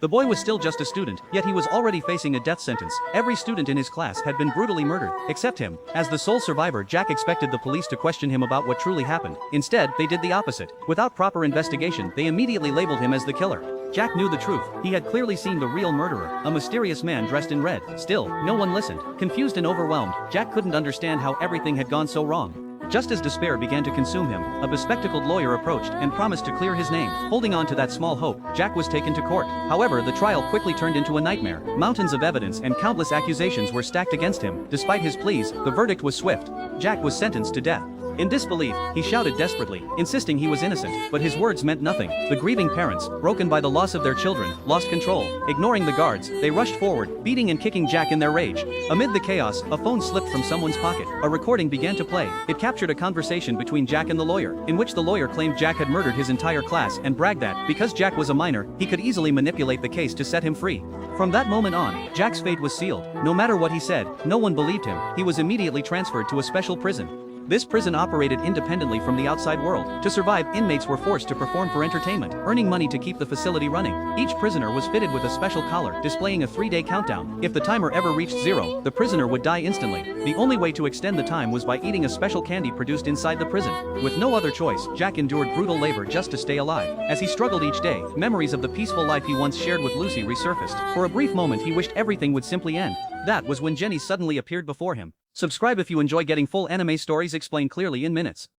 The boy was still just a student, yet he was already facing a death sentence. Every student in his class had been brutally murdered, except him. As the sole survivor, Jack expected the police to question him about what truly happened. Instead, they did the opposite. Without proper investigation, they immediately labeled him as the killer. Jack knew the truth. He had clearly seen the real murderer, a mysterious man dressed in red. Still, no one listened. Confused and overwhelmed, Jack couldn't understand how everything had gone so wrong. Just as despair began to consume him, a bespectacled lawyer approached and promised to clear his name. Holding on to that small hope, Jack was taken to court. However, the trial quickly turned into a nightmare. Mountains of evidence and countless accusations were stacked against him. Despite his pleas, the verdict was swift. Jack was sentenced to death. In disbelief, he shouted desperately, insisting he was innocent, but his words meant nothing. The grieving parents, broken by the loss of their children, lost control. Ignoring the guards, they rushed forward, beating and kicking Jack in their rage. Amid the chaos, a phone slipped from someone's pocket. A recording began to play. It captured a conversation between Jack and the lawyer, in which the lawyer claimed Jack had murdered his entire class and bragged that, because Jack was a minor, he could easily manipulate the case to set him free. From that moment on, Jack's fate was sealed. No matter what he said, no one believed him. He was immediately transferred to a special prison. This prison operated independently from the outside world. To survive, inmates were forced to perform for entertainment, earning money to keep the facility running. Each prisoner was fitted with a special collar, displaying a 3-day countdown. If the timer ever reached 0, the prisoner would die instantly. The only way to extend the time was by eating a special candy produced inside the prison. With no other choice, Jack endured brutal labor just to stay alive. As he struggled each day, memories of the peaceful life he once shared with Lucy resurfaced. For a brief moment he wished everything would simply end. That was when Jenny suddenly appeared before him. Subscribe if you enjoy getting full anime stories explained clearly in minutes.